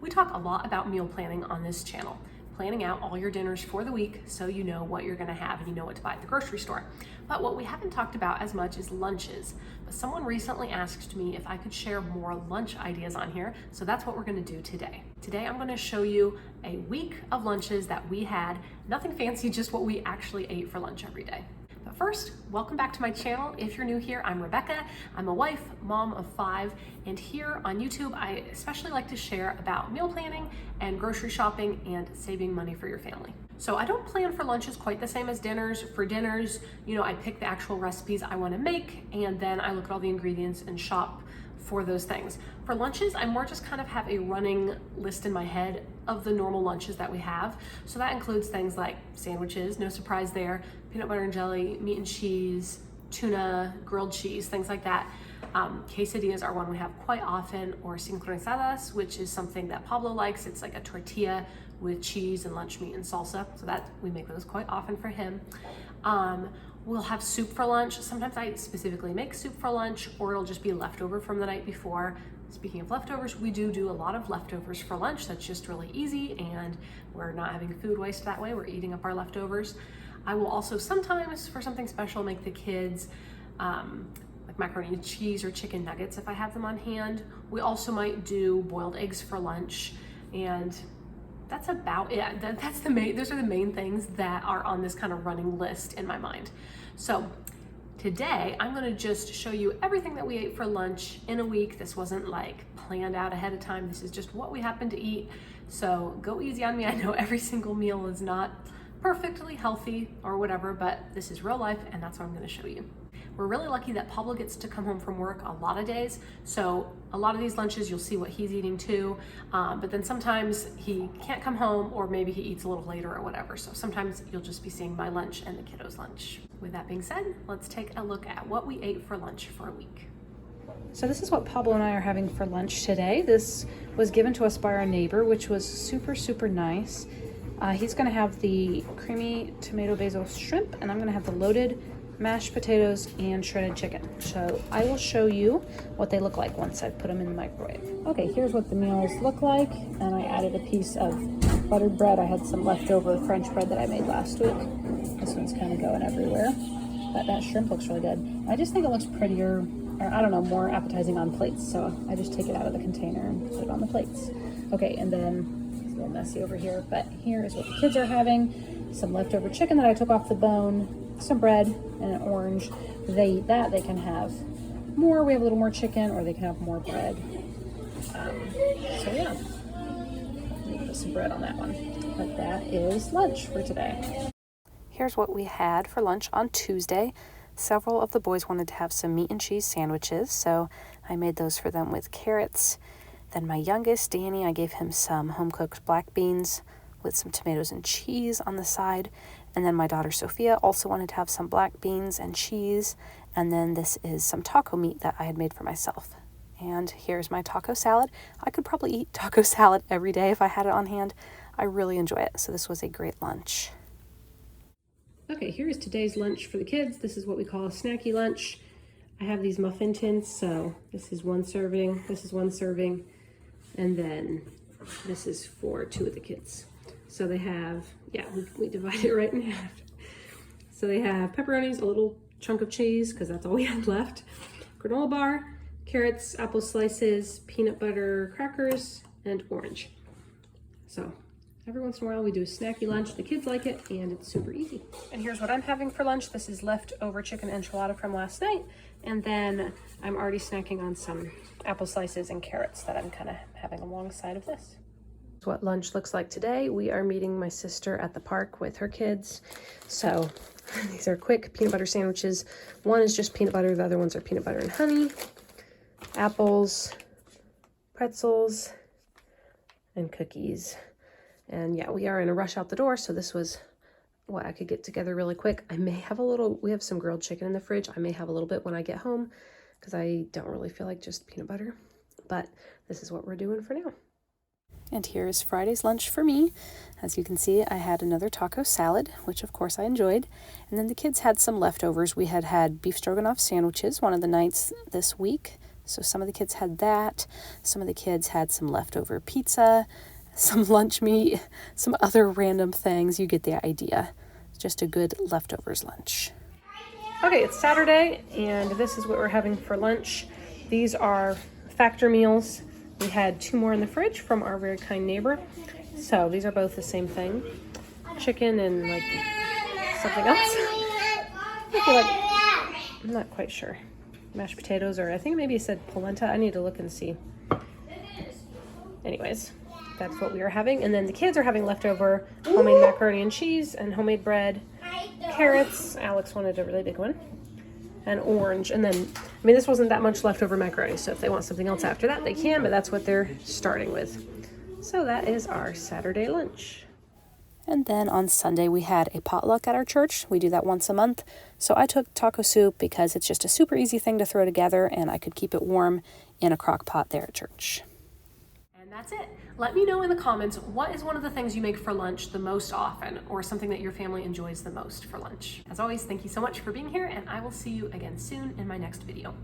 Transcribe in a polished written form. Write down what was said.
We talk a lot about meal planning on this channel, planning out all your dinners for the week so you know what you're gonna have and you know what to buy at the grocery store. But what we haven't talked about as much is lunches. But someone recently asked me if I could share more lunch ideas on here, so that's what we're gonna do today. Today I'm gonna show you a week of lunches that we had, nothing fancy, just what we actually ate for lunch every day. But first, welcome back to my channel. If you're new here, I'm Rebecca. I'm a wife, mom of 5, and here on YouTube, I especially like to share about meal planning and grocery shopping and saving money for your family. So I don't plan for lunches quite the same as dinners. For dinners, I pick the actual recipes I want to make, and then I look at all the ingredients and shop for those things. For lunches, I more just kind of have a running list in my head of the normal lunches that we have. So that includes things like sandwiches, no surprise there, peanut butter and jelly, meat and cheese, tuna, grilled cheese, things like that. Quesadillas are one we have quite often, or sincronizadas, which is something that Pablo likes. It's like a tortilla with cheese and lunch meat and salsa. So that we make those quite often for him. We'll have soup for lunch. Sometimes I specifically make soup for lunch, or it'll just be leftover from the night before. Speaking of leftovers, we do a lot of leftovers for lunch. That's just really easy, and we're not having food waste that way. We're eating up our leftovers. I will also sometimes, for something special, make the kids like macaroni and cheese or chicken nuggets if I have them on hand. We also might do boiled eggs for lunch, and that's about it. Those are the main things that are on this kind of running list in my mind. So today I'm gonna just show you everything that we ate for lunch in a week. This wasn't like planned out ahead of time. This is just what we happen to eat. So go easy on me. I know every single meal is not perfectly healthy or whatever, but this is real life and that's what I'm gonna show you. We're really lucky that Pablo gets to come home from work a lot of days. So a lot of these lunches, you'll see what he's eating too. But then sometimes he can't come home, or maybe he eats a little later or whatever. So sometimes you'll just be seeing my lunch and the kiddos' lunch. With that being said, let's take a look at what we ate for lunch for a week. So this is what Pablo and I are having for lunch today. This was given to us by our neighbor, which was super, super nice. He's gonna have the creamy tomato basil shrimp, and I'm gonna have the loaded mashed potatoes and shredded chicken. So I will show you what they look like once I put them in the microwave. Okay, here's what the meals look like, and I added a piece of buttered bread. I had some leftover French bread that I made last week. This one's kind of going everywhere, but that shrimp looks really good. I just think it looks prettier, or I don't know, more appetizing on plates, so I just take it out of the container and put it on the plates. Okay, and then it's a little messy over here, but here is what the kids are having. Some leftover chicken that I took off the bone, some bread, and an orange. They eat that. They can have more. We have a little more chicken, or they can have more bread. So yeah, let me put some bread on that one. But that is lunch for today. Here's what we had for lunch on Tuesday. Several of the boys wanted to have some meat and cheese sandwiches, so I made those for them with carrots. Then my youngest, Danny, I gave him some home-cooked black beans with some tomatoes and cheese on the side. And then my daughter Sophia also wanted to have some black beans and cheese. And then this is some taco meat that I had made for myself. And here's my taco salad. I could probably eat taco salad every day if I had it on hand. I really enjoy it. So this was a great lunch. Okay, here's today's lunch for the kids. This is what we call a snacky lunch. I have these muffin tins. So this is one serving, this is one serving, and then this is for 2 of the kids. So they have, we divide it right in half. So they have pepperonis, a little chunk of cheese, because that's all we had left, granola bar, carrots, apple slices, peanut butter, crackers, and orange. So every once in a while we do a snacky lunch. The kids like it, and it's super easy. And here's what I'm having for lunch. This is leftover chicken enchilada from last night. And then I'm already snacking on some apple slices and carrots that I'm kind of having alongside of this. What lunch looks like today. We are meeting my sister at the park with her kids. So these are quick peanut butter sandwiches. One is just peanut butter, the other ones are peanut butter and honey, apples, pretzels, and cookies. And yeah, we are in a rush out the door, so this was what I could get together really quick. I may have we have some grilled chicken in the fridge. I may have a little bit when I get home because I don't really feel like just peanut butter, but this is what we're doing for now. And here is Friday's lunch for me. As you can see, I had another taco salad, which of course I enjoyed. And then the kids had some leftovers. We had beef stroganoff sandwiches one of the nights this week. So some of the kids had that. Some of the kids had some leftover pizza, some lunch meat, some other random things. You get the idea. Just a good leftovers lunch. Okay, it's Saturday, and this is what we're having for lunch. These are Factor meals. We had 2 more in the fridge from our very kind neighbor. So these are both the same thing. Chicken and like something else. I feel like, I'm not quite sure. Mashed potatoes, or I think maybe it said polenta. I need to look and see. Anyways, that's what we are having. And then the kids are having leftover homemade macaroni and cheese and homemade bread, carrots. Alex wanted a really big one. And orange. And then, I mean, this wasn't that much leftover macaroni, so if they want something else after that, they can, but that's what they're starting with. So that is our Saturday lunch. And then on Sunday, we had a potluck at our church. We do that once a month. So I took taco soup because it's just a super easy thing to throw together, and I could keep it warm in a crock pot there at church. And that's it. Let me know in the comments, what is one of the things you make for lunch the most often, or something that your family enjoys the most for lunch? As always, thank you so much for being here, and I will see you again soon in my next video.